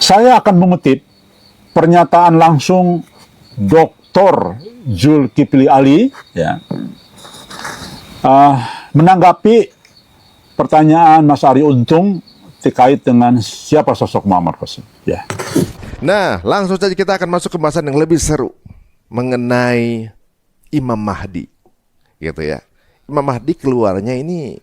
Saya akan mengutip pernyataan langsung Dr. Zulkifli Ali, ya, menanggapi pertanyaan Mas Ari Untung terkait dengan siapa sosok Muhammad Qasim. Ya. Nah, langsung saja kita akan masuk ke bahasan yang lebih seru mengenai Imam Mahdi, gitu ya. Imam Mahdi keluarnya ini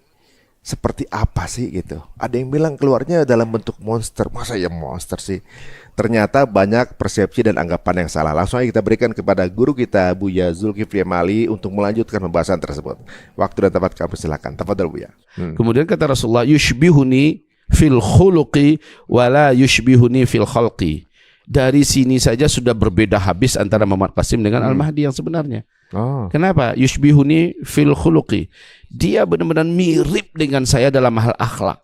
seperti apa sih gitu? Ada yang bilang keluarnya dalam bentuk monster. Masa ya monster sih? Ternyata banyak persepsi dan anggapan yang salah. Langsung aja kita berikan kepada guru kita Buya Zulkifli Ali untuk melanjutkan pembahasan tersebut. Waktu dan tempat kami silakan. Tafadhol Buya. Kemudian kata Rasulullah, yushbihuni fil khuluqi wala yushbihuni fil khalqi. Dari sini saja sudah berbeda habis antara Muhammad Qasim dengan Al-Mahdi yang sebenarnya. Kenapa? Yushbihuni fil khuluqi. Dia benar-benar mirip dengan saya dalam hal akhlak.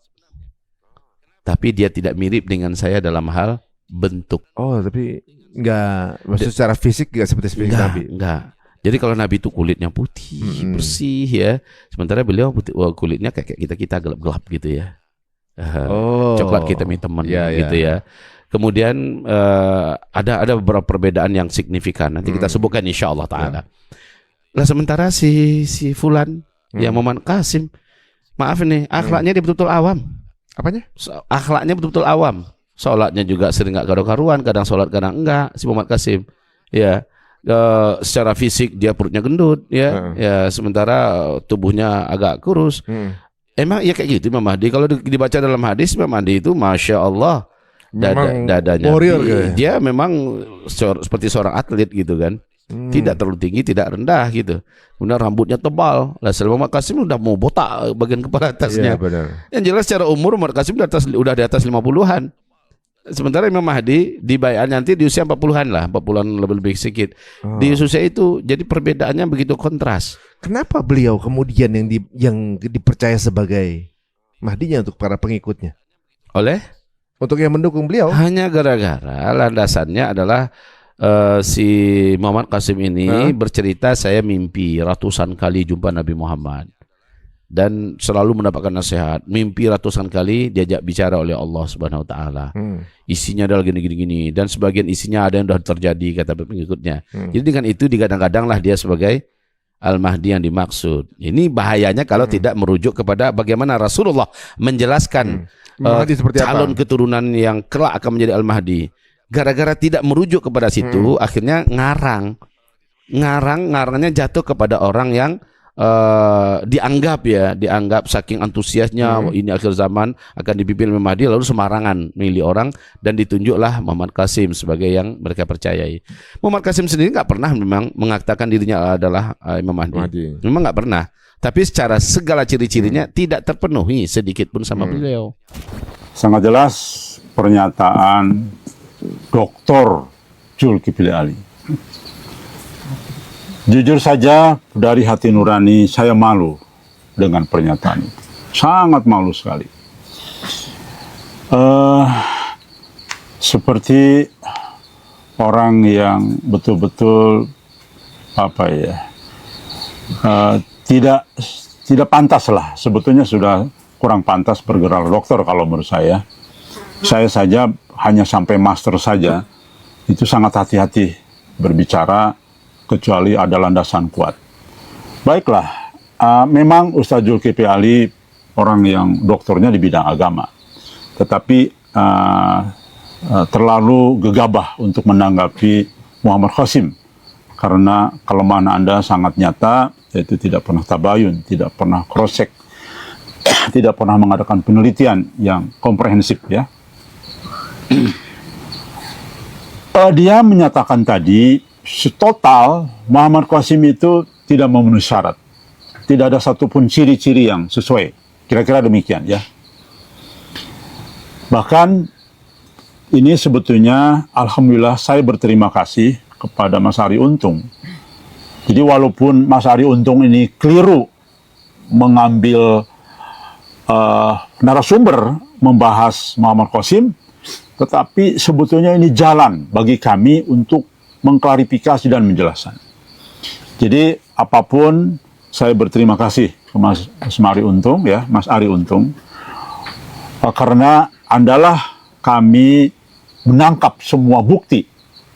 Tapi dia tidak mirip dengan saya dalam hal bentuk. Oh, tapi enggak, maksud secara fisik enggak seperti Nabi. Enggak. Jadi kalau Nabi itu kulitnya putih, bersih ya. Sementara beliau putih, kulitnya kayak kita gelap-gelap gitu ya. Coklat hitam-hitaman gitu ya. Kemudian ada beberapa perbedaan yang signifikan. Nanti kita sebutkan insya Allah Ta'ala. Lah sementara si Fulan, yang Muhammad Qasim, maaf ini, akhlaknya dia betul-betul awam. Apanya? Akhlaknya betul-betul awam. Sholatnya juga sering gak karu-karuan, kadang sholat kadang enggak, si Muhammad Qasim. Ya, secara fisik dia perutnya gendut, ya, ya sementara tubuhnya agak kurus. Emang ya kayak gitu Imam Mahdi. Kalau dibaca dalam hadis, Imam Mahdi itu Masya Allah, dadanya dia memang seperti seorang atlet gitu kan. Tidak terlalu tinggi, tidak rendah gitu. Kemudian rambutnya tebal. Lah Muhammad Qasim udah mau botak bagian kepala atasnya. Yang jelas secara umur Muhammad Qasim udah di atas 50-an. Sementara Imam Mahdi dibayar nanti di usia 40-an lah, 40-an lebih sedikit. Di usia itu jadi perbedaannya begitu kontras. Kenapa beliau kemudian yang dipercaya sebagai Mahdinya untuk para pengikutnya? Untuk yang mendukung beliau? Hanya gara-gara landasannya adalah si Muhammad Qasim ini bercerita, saya mimpi ratusan kali jumpa Nabi Muhammad dan selalu mendapatkan nasihat. Mimpi ratusan kali diajak bicara oleh Allah Subhanahu wa taala. Isinya adalah gini dan sebagian isinya ada yang sudah terjadi kata pengikutnya. Jadi dengan itu digadang-gadanglah dia sebagai Al-Mahdi yang dimaksud. Ini bahayanya kalau tidak merujuk kepada bagaimana Rasulullah menjelaskan calon keturunan yang kelak akan menjadi Al-Mahdi. Gara-gara tidak merujuk kepada situ, akhirnya ngarangnya jatuh kepada orang yang dianggap saking antusiasnya ini akhir zaman akan dipimpin oleh Mahdi, lalu semarangan milih orang dan ditunjuklah Muhammad Qasim sebagai yang mereka percayai. Muhammad Qasim sendiri nggak pernah memang mengatakan dirinya adalah Imam Mahdi. Memang nggak pernah. Tapi secara segala ciri-cirinya tidak terpenuhi sedikit pun sama beliau. Sangat jelas pernyataan Dr. Zulkifli Ali. Jujur saja dari hati nurani saya malu dengan pernyataan itu. Sangat malu sekali. Seperti orang yang betul-betul tidak pantas lah. Sebetulnya sudah kurang pantas bergelar dokter kalau menurut saya. Saya saja hanya sampai master saja, itu sangat hati-hati berbicara kecuali ada landasan kuat. Baiklah, memang Ustaz Zulkifli Ali orang yang doktornya di bidang agama, tetapi terlalu gegabah untuk menanggapi Muhammad Qasim karena kelemahan Anda sangat nyata, yaitu tidak pernah tabayun, tidak pernah cross-check, tidak pernah mengadakan penelitian yang komprehensif ya. Dia menyatakan tadi total Muhammad Qasim itu tidak memenuhi syarat, tidak ada satupun ciri-ciri yang sesuai, kira-kira demikian ya. Bahkan ini sebetulnya alhamdulillah saya berterima kasih kepada Mas Ari Untung. Jadi walaupun Mas Ari Untung ini keliru mengambil narasumber membahas Muhammad Qasim, tetapi sebetulnya ini jalan bagi kami untuk mengklarifikasi dan menjelaskan. Jadi apapun saya berterima kasih ke Mas Ari Untung ya, Mas Ari Untung, karena Andalah kami menangkap semua bukti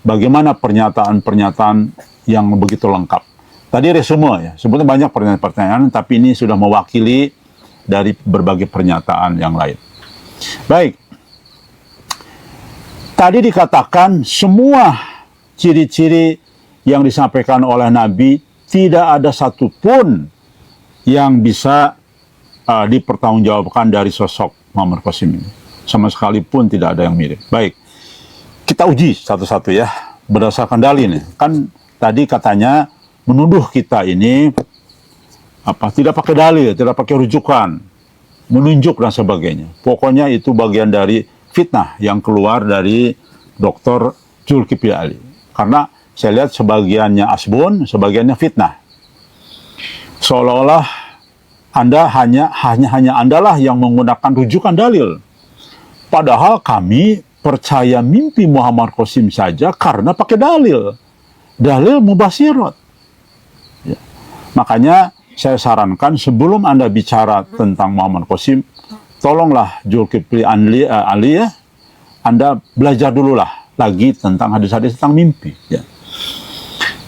bagaimana pernyataan-pernyataan yang begitu lengkap. Tadi resume ya, sebetulnya banyak pertanyaan-pertanyaan, tapi ini sudah mewakili dari berbagai pernyataan yang lain. Baik, tadi dikatakan semua ciri-ciri yang disampaikan oleh Nabi tidak ada satupun yang bisa dipertanggungjawabkan dari sosok Muhammad Qasim ini. Sama sekali pun tidak ada yang mirip. Baik, kita uji satu-satu ya, berdasarkan dalil nih. Kan tadi katanya menuduh kita ini tidak pakai dalil, tidak pakai rujukan, menunjuk dan sebagainya. Pokoknya itu bagian dari fitnah yang keluar dari Dr. Zulkifli Ali. Karena saya lihat sebagiannya asbun, sebagiannya fitnah. Seolah-olah Anda hanya Andalah yang menggunakan rujukan dalil. Padahal kami percaya mimpi Muhammad Qasim saja karena pakai dalil. Dalil mubasyirat. Ya. Makanya saya sarankan sebelum Anda bicara tentang Muhammad Qasim, tolonglah Zulkifli Ali ya, Anda belajar dululah lagi tentang hadis-hadis tentang mimpi. Ya.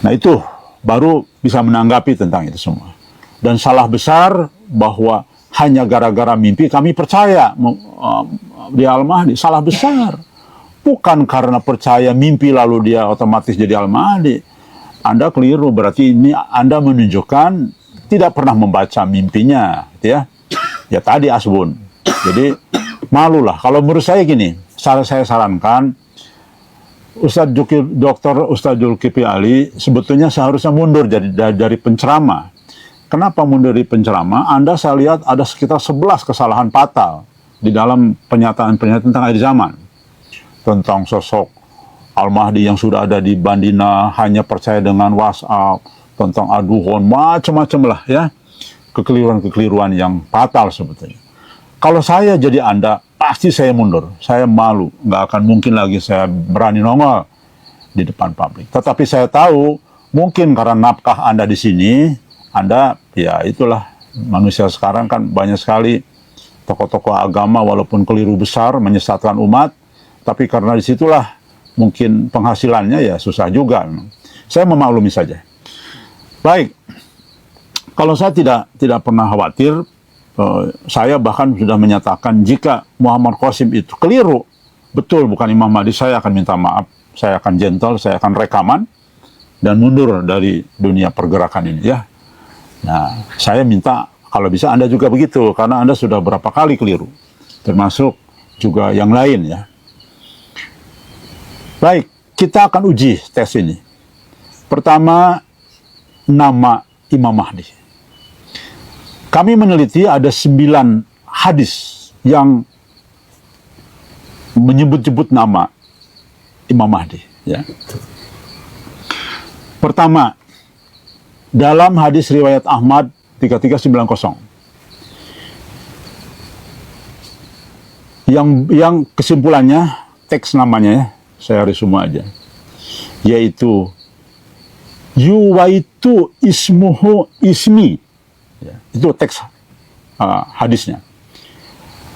Nah itu baru bisa menanggapi tentang itu semua. Dan salah besar bahwa hanya gara-gara mimpi kami percaya di Al-Mahdi. Salah besar. Bukan karena percaya mimpi lalu dia otomatis jadi Al-Mahdi. Anda keliru, berarti ini Anda menunjukkan tidak pernah membaca mimpinya, ya. Ya tadi asbun. Jadi malulah. Kalau menurut saya gini, saya sarankan Dr. Ustadz Zulkifli Ali sebetulnya seharusnya mundur dari penceramah. Kenapa mundur dari penceramah? Saya lihat ada sekitar 11 kesalahan fatal di dalam pernyataan-pernyataan tentang akhir zaman. Tentang sosok Al-Mahdi yang sudah ada di Bandina, hanya percaya dengan WhatsApp, tentang aduhon, macam-macam lah ya. Kekeliruan-kekeliruan yang fatal sebetulnya. Kalau saya jadi Anda, pasti saya mundur. Saya malu, nggak akan mungkin lagi saya berani nongol di depan publik. Tetapi saya tahu, mungkin karena nafkah Anda di sini, Anda, ya itulah, manusia sekarang kan banyak sekali tokoh-tokoh agama walaupun keliru besar, menyesatkan umat, tapi karena disitulah mungkin penghasilannya ya susah juga. Saya memaklumi saja. Baik, kalau saya tidak pernah khawatir, saya bahkan sudah menyatakan jika Muhammad Qasim itu keliru, betul bukan Imam Mahdi, saya akan minta maaf, saya akan gentle, saya akan rekaman, dan mundur dari dunia pergerakan ini ya. Nah, saya minta kalau bisa Anda juga begitu, karena Anda sudah berapa kali keliru, termasuk juga yang lain ya. Baik, kita akan uji tes ini. Pertama, nama Imam Mahdi. Kami meneliti ada 9 hadis yang menyebut-nyebut nama Imam Mahdi. Ya. Pertama, dalam hadis riwayat Ahmad 3390, yang kesimpulannya teks namanya ya, saya resume aja, yaitu yuwaitu ismuhu ismi. Ya, itu teks hadisnya.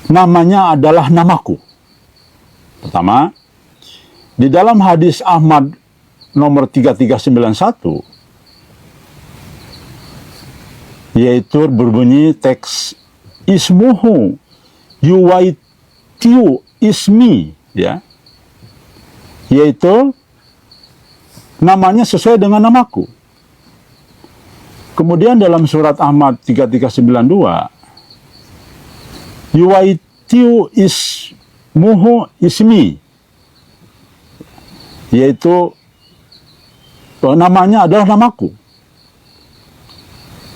Namanya adalah namaku. Pertama, di dalam hadis Ahmad nomor 3391, yaitu berbunyi teks ismuhu yuwaitu ismi, ya, yaitu namanya sesuai dengan namaku. Kemudian dalam surat Ahmad 3392, yuwaitu ismuhu ismi, yaitu namanya adalah namaku.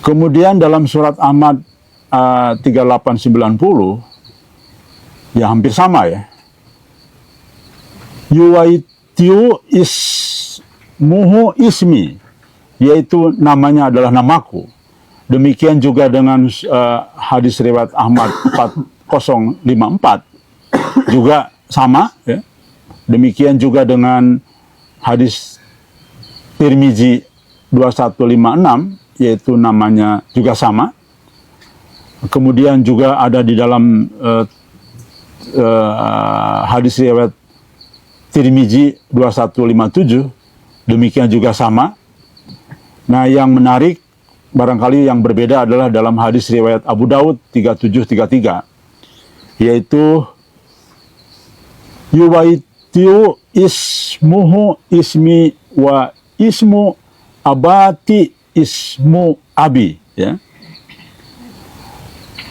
Kemudian dalam surat Ahmad 3890, ya hampir sama ya, yuwaitu ismuhu ismi, yaitu namanya adalah namaku. Demikian juga dengan hadis riwayat Ahmad 4054 juga sama ya. Demikian juga dengan hadis Tirmizi 2156, yaitu namanya juga sama. Kemudian juga ada di dalam hadis riwayat Tirmizi 2157, demikian juga sama. Nah, yang menarik barangkali yang berbeda adalah dalam hadis riwayat Abu Daud 3733, yaitu yuwaitiu ismuhu ismi wa ismu abati ismu abi, ya.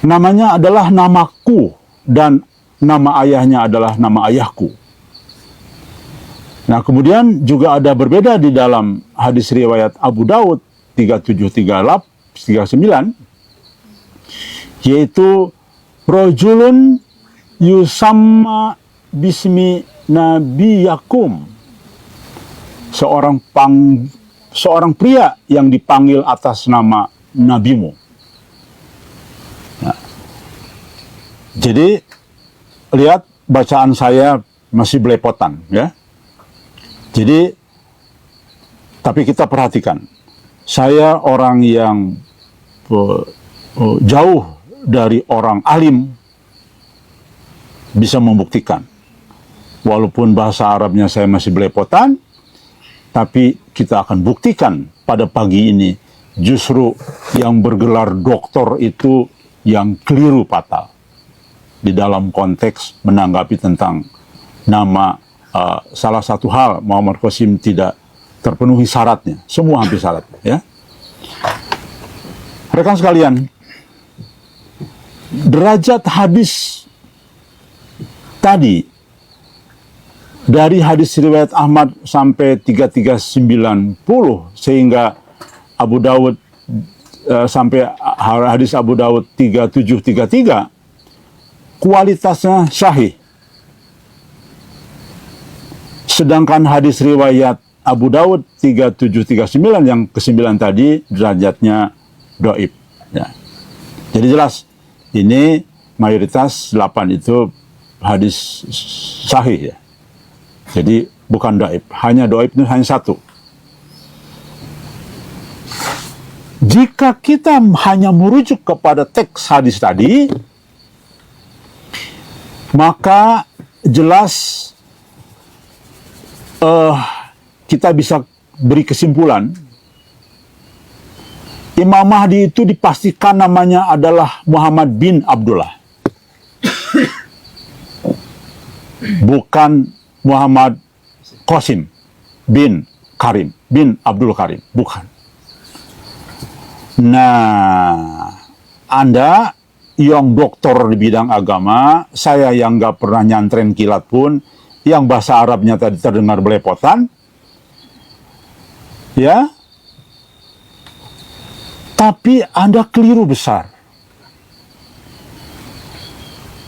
Namanya adalah namaku dan nama ayahnya adalah nama ayahku. Nah, kemudian juga ada berbeda di dalam hadis riwayat Abu Daud 3739, yaitu rojulun yusamma bismi nabiyakum, seorang pria yang dipanggil atas nama nabimu. Nah, jadi lihat bacaan saya masih belepotan, ya. Jadi tapi kita perhatikan, saya orang yang jauh dari orang alim bisa membuktikan. Walaupun bahasa Arabnya saya masih belepotan, tapi kita akan buktikan pada pagi ini justru yang bergelar doktor itu yang keliru fatal di dalam konteks menanggapi tentang nama. Salah satu hal, Muhammad Qasim tidak terpenuhi syaratnya, semua hampir syaratnya, ya. Rekan sekalian, derajat hadis tadi dari hadis riwayat Ahmad sampai 3390 sehingga Abu Dawud sampai hadis Abu Dawud 3733, kualitasnya sahih. Sedangkan hadis riwayat Abu Dawud 3739 yang ke-9 tadi derajatnya dhaif, ya. Jadi jelas ini mayoritas 8 itu hadis sahih, ya. Jadi bukan dhaif, hanya dhaif itu hanya satu. Jika kita hanya merujuk kepada teks hadis tadi, maka jelas kita bisa beri kesimpulan Imam Mahdi itu dipastikan namanya adalah Muhammad bin Abdullah, bukan Muhammad Qasim bin Karim bin Abdul Karim, bukan. Nah, Anda yang doktor di bidang agama, saya yang nggak pernah nyantren kilat pun, yang bahasa Arabnya tadi terdengar belepotan, ya, tapi Anda keliru besar.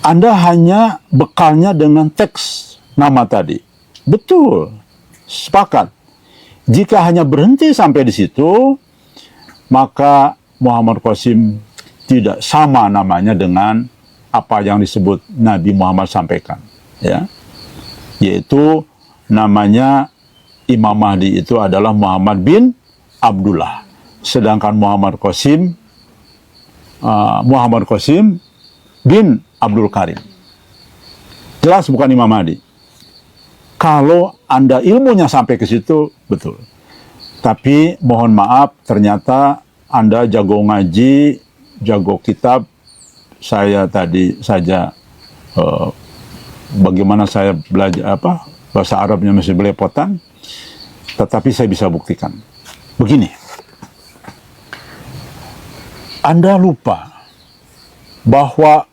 Anda hanya bekalnya dengan teks nama tadi. Betul, sepakat. Jika hanya berhenti sampai di situ, maka Muhammad Qasim tidak sama namanya dengan apa yang disebut Nabi Muhammad sampaikan, ya. Yaitu namanya Imam Mahdi itu adalah Muhammad bin Abdullah. Sedangkan Muhammad Qasim bin Abdul Karim. Jelas bukan Imam Mahdi. Kalau Anda ilmunya sampai ke situ, betul. Tapi mohon maaf, ternyata Anda jago ngaji, jago kitab. Saya tadi saja bagaimana saya belajar bahasa Arabnya masih belepotan, tetapi saya bisa buktikan. Begini, Anda lupa bahwa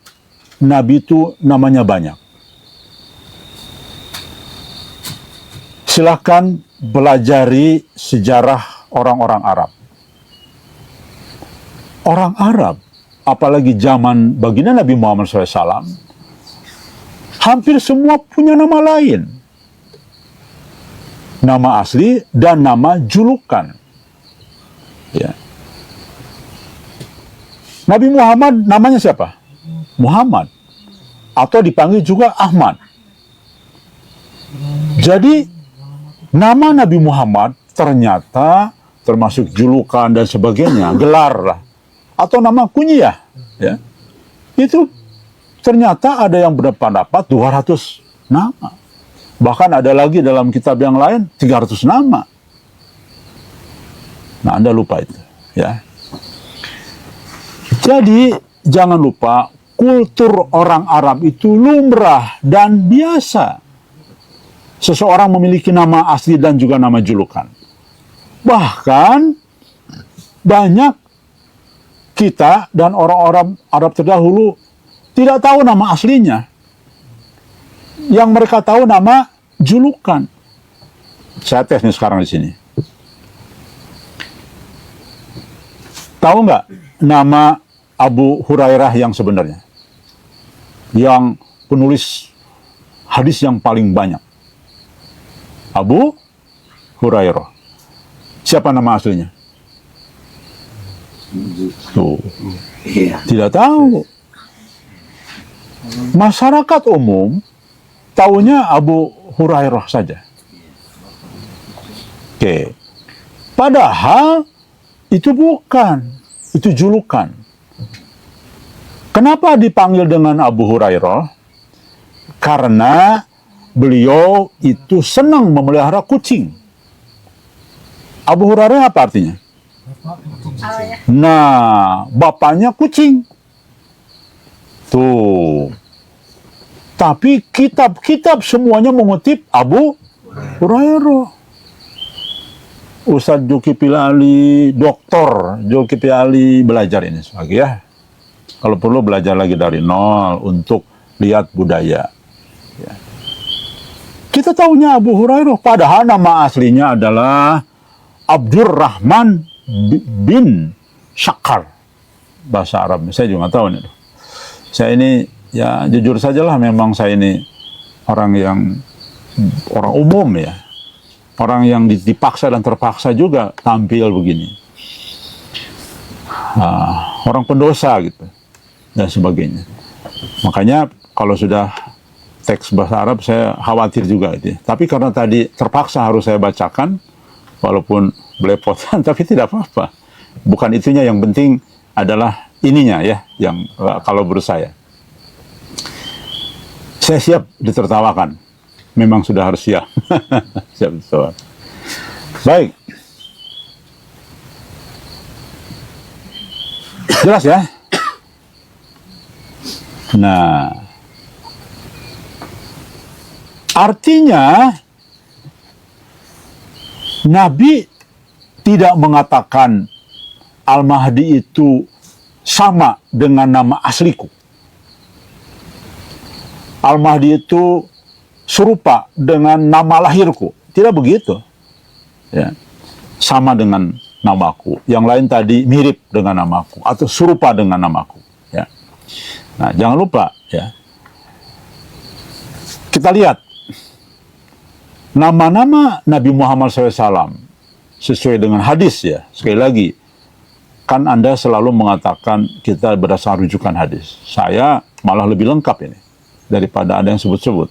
Nabi itu namanya banyak. Silakan belajari sejarah orang-orang Arab. Orang Arab, apalagi zaman baginda Nabi Muhammad SAW, hampir semua punya nama lain. Nama asli dan nama julukan. Ya. Nabi Muhammad namanya siapa? Muhammad. Atau dipanggil juga Ahmad. Jadi, nama Nabi Muhammad ternyata termasuk julukan dan sebagainya, gelar lah. Atau nama kunyah. Ya. Itu ternyata ada yang berpendapat 200 nama. Bahkan ada lagi dalam kitab yang lain 300 nama. Nah, Anda lupa itu, ya. Jadi jangan lupa, kultur orang Arab itu lumrah dan biasa. Seseorang memiliki nama asli dan juga nama julukan. Bahkan banyak kita dan orang-orang Arab terdahulu tidak tahu nama aslinya. Yang mereka tahu nama julukan. Saya tes nih sekarang di sini. Tahu nggak nama Abu Hurairah yang sebenarnya? Yang penulis hadis yang paling banyak. Abu Hurairah. Siapa nama aslinya? Tuh. Tidak tahu. Masyarakat umum taunya Abu Hurairah saja. Oke. Padahal itu bukan, itu julukan. Kenapa dipanggil dengan Abu Hurairah? Karena beliau itu senang memelihara kucing. Abu Hurairah apa artinya? Nah, bapaknya kucing. Tuh. Tapi kitab-kitab semuanya mengutip Abu Hurairah. Ustadz Zulkifli Ali, Doktor Zulkifli Ali belajar ini lagi ya. Kalau perlu belajar lagi dari nol untuk lihat budaya. Ya. Kita tahunya Abu Hurairah, padahal nama aslinya adalah Abdurrahman bin Syakhar. Bahasa Arab, saya juga nggak tahu nih. Saya ini, ya jujur sajalah, memang saya ini orang umum ya. Orang yang dipaksa dan terpaksa juga tampil begini. Orang pendosa gitu. Dan sebagainya. Makanya kalau sudah teks bahasa Arab saya khawatir juga itu. Tapi karena tadi terpaksa harus saya bacakan, walaupun belepotan, tapi tidak apa-apa. Bukan itunya, yang penting adalah ininya ya, yang kalau menurut saya. Saya siap ditertawakan. Memang sudah harus siap. Siap ditertawakan. Baik. Jelas ya? Nah, artinya Nabi tidak mengatakan Al-Mahdi itu sama dengan nama asliku. Al-Mahdi itu serupa dengan nama lahirku. Tidak begitu. Ya. Sama dengan namaku. Yang lain tadi mirip dengan namaku atau serupa dengan namaku. Ya. Nah, jangan lupa ya. Kita lihat nama-nama Nabi Muhammad SAW sesuai dengan hadis ya. Sekali lagi, kan Anda selalu mengatakan kita berdasarkan rujukan hadis. Saya malah lebih lengkap ini daripada Anda yang sebut-sebut.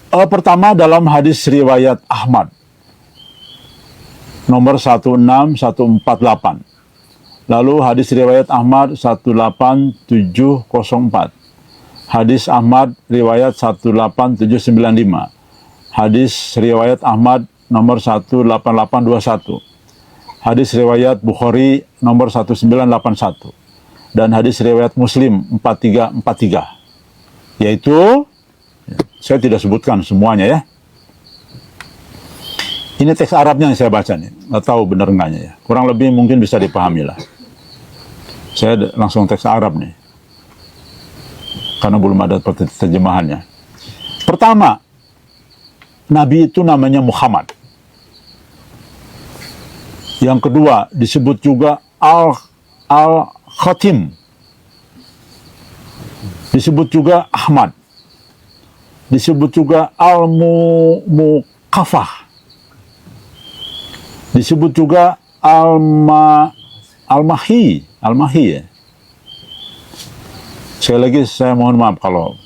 Pertama dalam hadis riwayat Ahmad nomor 16148. Lalu hadis riwayat Ahmad 18704. Hadis Ahmad riwayat 18795. Hadis riwayat Ahmad nomor 18821. Hadis riwayat Bukhari nomor 1981. Dan hadis riwayat Muslim 4343. Yaitu, saya tidak sebutkan semuanya ya. Ini teks Arabnya yang saya baca nih. Nggak tahu benar enggaknya ya. Kurang lebih mungkin bisa dipahami lah. Saya langsung teks Arab nih. Karena belum ada terjemahannya. Pertama, Nabi itu namanya Muhammad. Yang kedua, disebut juga Al-Khatim. Disebut juga Ahmad. Disebut juga Al-Mukafah. Disebut juga Al-Mahi ya. Sekali lagi saya mohon maaf kalau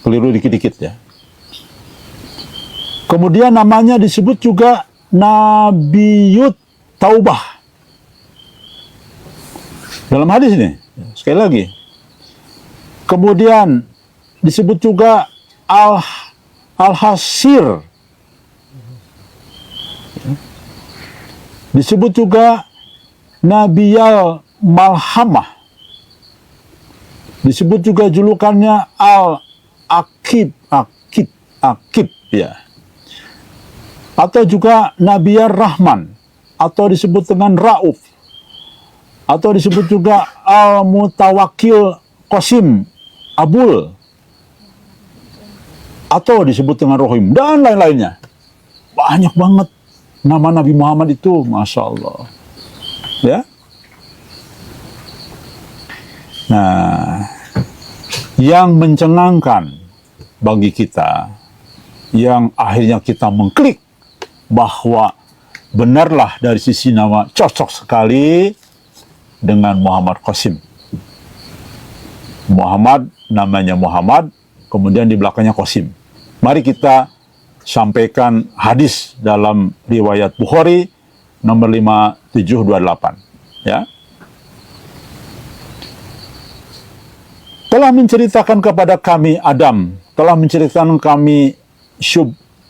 keliru dikit-dikit ya. Kemudian namanya disebut juga Nabiyut Taubah. Dalam hadis ini, sekali lagi. Kemudian disebut juga Al-Hasir. Disebut juga Nabiyal Malhamah. Disebut juga julukannya Al-Akib, Akib ya. Atau juga Nabiyar Rahman, atau disebut dengan Rauf, atau disebut juga Al-Mutawakil Qasim Abul, atau disebut dengan Rohim, dan lain-lainnya. Banyak banget nama Nabi Muhammad itu, Masya Allah. Ya. Nah, yang mencengangkan bagi kita, yang akhirnya kita mengklik bahwa benarlah dari sisi nama cocok sekali dengan Muhammad Qasim. Muhammad, namanya Muhammad, kemudian di belakangnya Qasim. Mari kita sampaikan hadis dalam riwayat Bukhari nomor 5728 ya. Telah menceritakan kepada kami Adam, telah menceritakan kami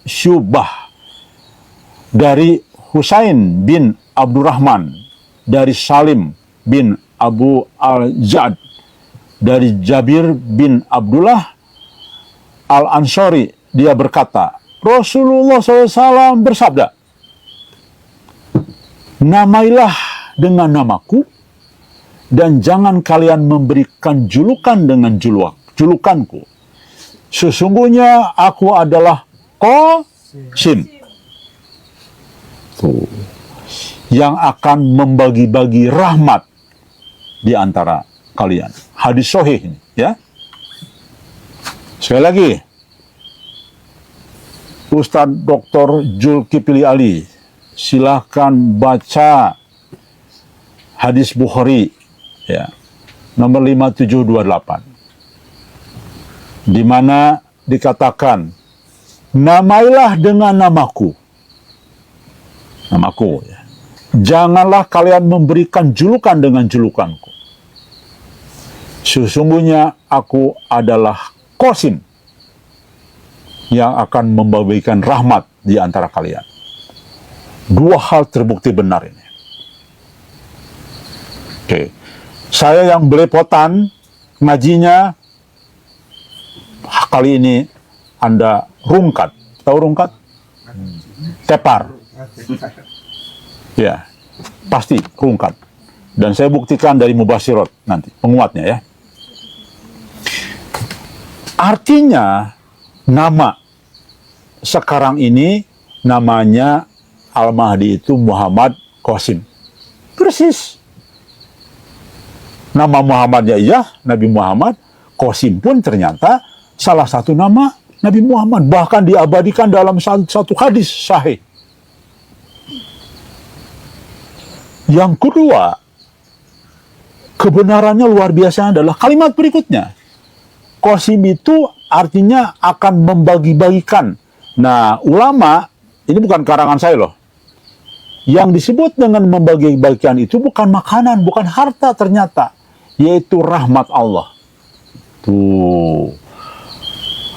Syubah dari Husain bin Abdurrahman, dari Salim bin Abu Al-Ja'ad, dari Jabir bin Abdullah Al-Ansari, dia berkata, Rasulullah SAW bersabda, namailah dengan namaku, dan jangan kalian memberikan julukan dengan julukanku. Sesungguhnya aku adalah Qasim, yang akan membagi-bagi rahmat di antara kalian. Hadis sahih ini, ya. Sekali lagi, Ustadz Dr. Zulkifli Ali, silahkan baca hadis Bukhari, ya, nomor 5728, di mana dikatakan, namailah dengan namaku, ya. Janganlah kalian memberikan julukan dengan julukanku. Sesungguhnya aku adalah Qasim, yang akan membagikan rahmat di antara kalian. Dua hal terbukti benar ini. Oke. Saya yang belepotan ngajinya, kali ini Anda rungkat. Tahu rungkat? Tepar. Ya, pasti rungkat. Dan saya buktikan dari Mubasyirat nanti, penguatnya ya. Artinya, nama sekarang ini namanya Al-Mahdi itu Muhammad Qasim. Persis. Nama Muhammadnya iya, Nabi Muhammad. Qasim pun ternyata salah satu nama Nabi Muhammad. Bahkan diabadikan dalam satu hadis sahih. Yang kedua, kebenarannya luar biasa adalah kalimat berikutnya. Qasim itu artinya akan membagi-bagikan. Nah, ulama, ini bukan karangan saya loh. Yang disebut dengan membagi-bagikan itu bukan makanan, bukan harta ternyata. Yaitu rahmat Allah. Tuh.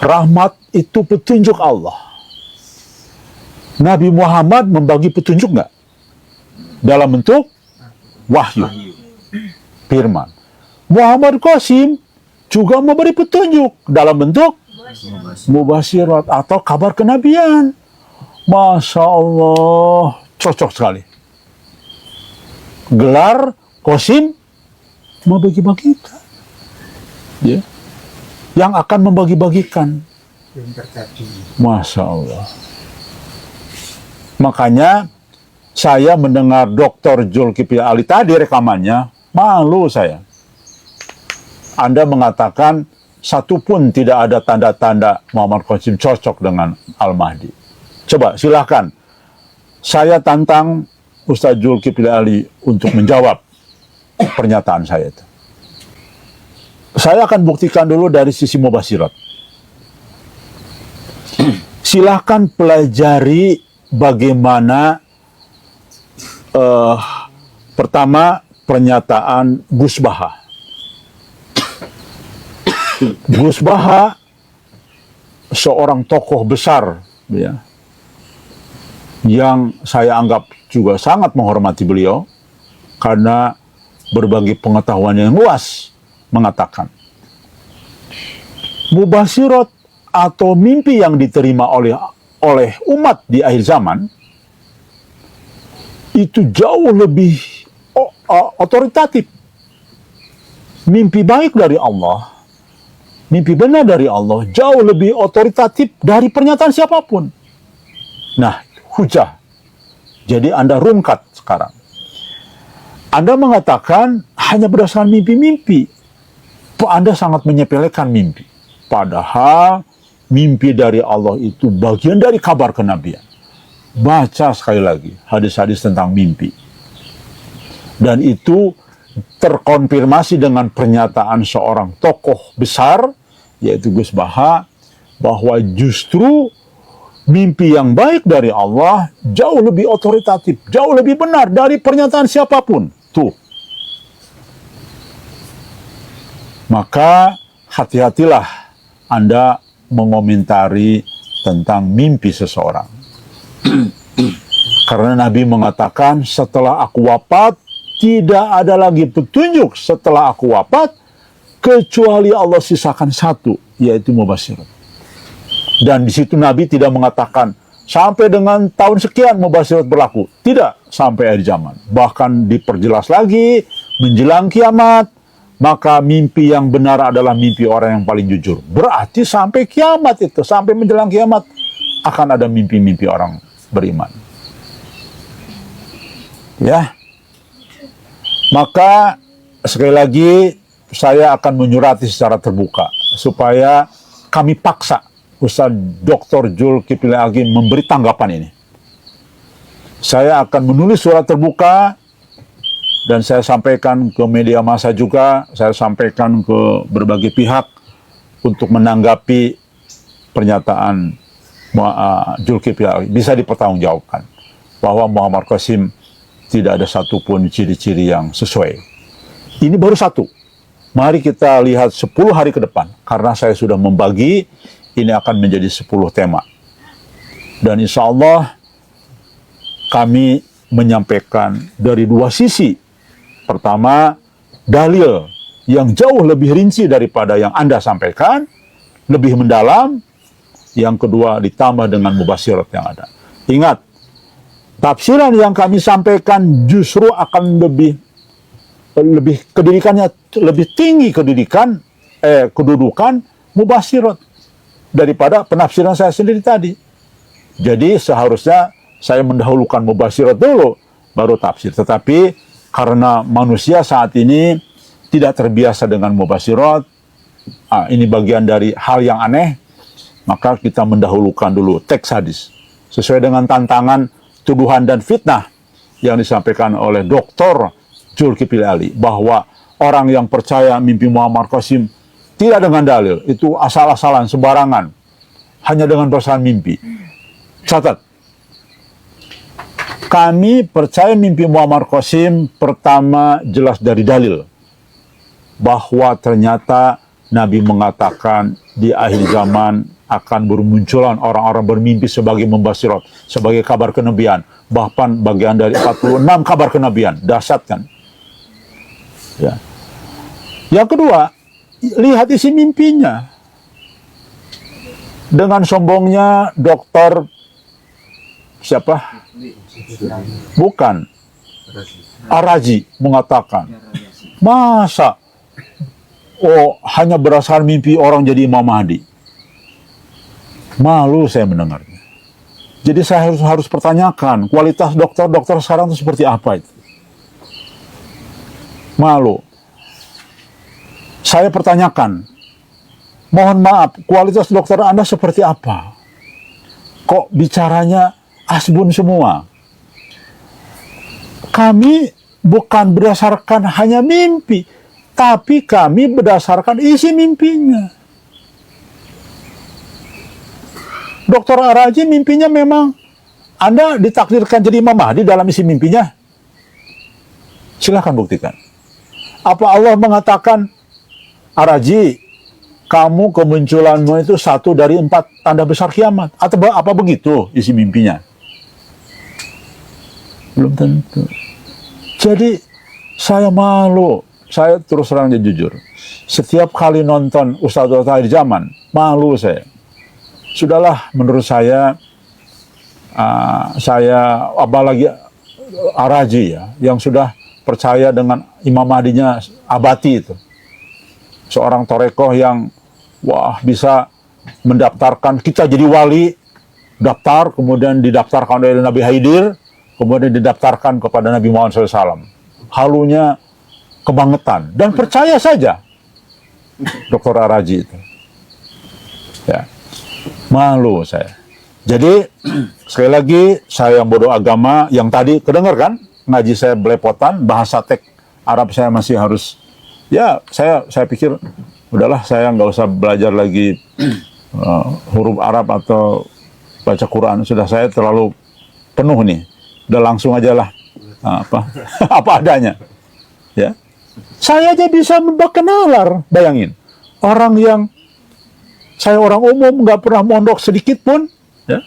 Rahmat itu petunjuk Allah. Nabi Muhammad membagi petunjuk nggak? Dalam bentuk wahyu. Firman. Muhammad Qasim juga memberi petunjuk dalam bentuk mubasyirat atau kabar kenabian. Masya Allah, cocok sekali. Gelar Qasim membagi-bagikan, ya, yang akan membagi-bagikan. Masya Allah. Makanya saya mendengar Dr. Zulkifli Ali tadi rekamannya, malu saya. Anda mengatakan satu pun tidak ada tanda-tanda Muhammad Qasim cocok dengan Al-Mahdi. Coba silahkan. Saya tantang Ustaz Zulkifli Ali untuk menjawab pernyataan saya itu. Saya akan buktikan dulu dari sisi mubasyirat. Silahkan pelajari bagaimana pertama pernyataan Gus Baha. Gus Baha seorang tokoh besar, ya, yang saya anggap juga sangat menghormati beliau karena berbagi pengetahuan yang luas, mengatakan mubasyirat atau mimpi yang diterima oleh umat di akhir zaman itu jauh lebih otoritatif. Mimpi baik dari Allah, mimpi benar dari Allah jauh lebih otoritatif dari pernyataan siapapun. Nah, hujah. Jadi Anda rungkat sekarang. Anda mengatakan hanya berdasarkan mimpi-mimpi. Anda sangat menyepelekan mimpi. Padahal mimpi dari Allah itu bagian dari kabar kenabian. Baca sekali lagi hadis-hadis tentang mimpi. Dan itu terkonfirmasi dengan pernyataan seorang tokoh besar, yaitu Gus Baha, bahwa justru mimpi yang baik dari Allah jauh lebih otoritatif, jauh lebih benar dari pernyataan siapapun. Tuh. Maka hati-hatilah Anda mengomentari tentang mimpi seseorang. Karena Nabi mengatakan, setelah aku wafat, tidak ada lagi petunjuk setelah aku wafat, kecuali Allah sisakan satu, yaitu mubasyirat. Dan di situ Nabi tidak mengatakan, sampai dengan tahun sekian mubasyirat berlaku. Tidak, sampai akhir zaman. Bahkan diperjelas lagi, menjelang kiamat, maka mimpi yang benar adalah mimpi orang yang paling jujur. Berarti sampai kiamat itu, sampai menjelang kiamat, akan ada mimpi-mimpi orang beriman. Ya. Maka sekali lagi saya akan menyurati secara terbuka supaya kami paksa Ustaz Dr. Zulkifli Agim memberi tanggapan ini. Saya akan menulis surat terbuka dan saya sampaikan ke media massa juga, saya sampaikan ke berbagai pihak untuk menanggapi pernyataan Zulkifli Agim. Bisa dipertanggungjawabkan bahwa Muammar Qasim tidak ada satupun ciri-ciri yang sesuai. Ini baru satu. Mari kita lihat 10 hari ke depan. Karena saya sudah membagi, ini akan menjadi 10 tema. Dan insya Allah, kami menyampaikan dari dua sisi. Pertama, dalil yang jauh lebih rinci daripada yang Anda sampaikan, lebih mendalam. Yang kedua, ditambah dengan mubasyirat yang ada. Ingat, tafsiran yang kami sampaikan justru akan lebih kedudukannya lebih tinggi kedudukan mubasyirat daripada penafsiran saya sendiri tadi. Jadi seharusnya saya mendahulukan mubasyirat dulu baru tafsir. Tetapi karena manusia saat ini tidak terbiasa dengan mubasyirat, ini bagian dari hal yang aneh, maka kita mendahulukan dulu teks hadis sesuai dengan tantangan tuduhan dan fitnah yang disampaikan oleh Dr. Zulkifli Ali bahwa orang yang percaya mimpi Muammar Qasim tidak dengan dalil, itu asal-asalan, sembarangan, hanya dengan berdasarkan mimpi. Catat, kami percaya mimpi Muammar Qasim pertama jelas dari dalil bahwa ternyata Nabi mengatakan di akhir zaman akan bermunculan orang-orang bermimpi sebagai mubasyirat, sebagai kabar kenabian, bahkan bagian dari 46 kabar kenabian. Dahsyat kan? Ya. Yang kedua, lihat isi mimpinya. Dengan sombongnya dokter siapa? Bukan. Ar-Razi mengatakan, masa hanya berdasarkan mimpi orang jadi Imam Mahdi? Malu saya mendengarnya. Jadi saya harus pertanyakan, kualitas dokter-dokter sekarang itu seperti apa itu? Malu. Saya pertanyakan, mohon maaf, kualitas dokter Anda seperti apa? Kok bicaranya asbun semua? Kami bukan berdasarkan hanya mimpi, tapi kami berdasarkan isi mimpinya. Dr. Ar-Razi mimpinya memang Anda ditakdirkan jadi Imam Mahdi dalam isi mimpinya. Silahkan buktikan. Apa Allah mengatakan, Ar-Razi, kamu kemunculanmu itu 1 dari 4 tanda besar kiamat. Atau apa begitu isi mimpinya? Belum tentu. Jadi saya malu. Saya terus terang jujur. Setiap kali nonton Ustadz akhir zaman, malu saya. Sudahlah, menurut saya apalagi Araji ya, yang sudah percaya dengan Imam Mahdinya abati itu. Seorang torekoh yang bisa mendaftarkan kita jadi wali, daftar, kemudian didaftarkan oleh Nabi Haidir, kemudian didaftarkan kepada Nabi Muhammad SAW. Halunya kebangetan dan percaya saja Dr. Araji itu. Ya, malu saya. Jadi sekali lagi saya yang bodoh agama yang tadi kedengar kan ngaji saya belepotan, bahasa teks Arab saya masih harus. Ya, saya pikir udahlah, saya nggak usah belajar lagi huruf Arab atau baca Quran, sudah saya terlalu penuh nih. Udah langsung aja lah apa adanya. Ya, saya aja bisa membakar nalar, bayangin. Orang yang saya orang umum, nggak pernah mondok sedikit pun, ya,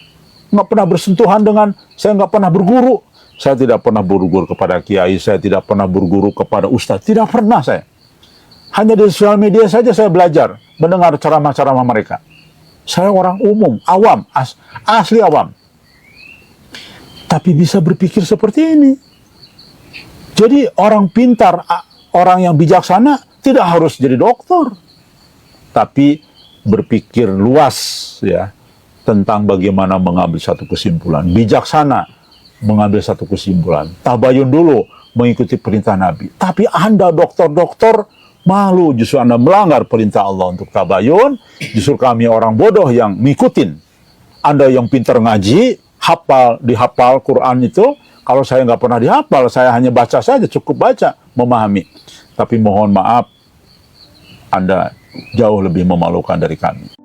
nggak pernah bersentuhan dengan, saya nggak pernah berguru. Saya tidak pernah berguru kepada kiai, saya tidak pernah berguru kepada ustadz, tidak pernah saya. Hanya di sosial media saja saya belajar, mendengar ceramah-ceramah mereka. Saya orang umum, awam, asli awam. Tapi bisa berpikir seperti ini. Jadi orang pintar, orang yang bijaksana tidak harus jadi dokter. Tapi berpikir luas ya tentang bagaimana mengambil satu kesimpulan. Bijaksana mengambil satu kesimpulan. Tabayun dulu mengikuti perintah Nabi. Tapi Anda dokter-dokter malu, justru Anda melanggar perintah Allah untuk tabayun. Justru kami orang bodoh yang ngikutin. Anda yang pintar ngaji, dihafal Quran itu. Kalau saya nggak pernah dihafal, saya hanya baca saja, cukup baca, memahami. Tapi mohon maaf, Anda jauh lebih memalukan dari kami.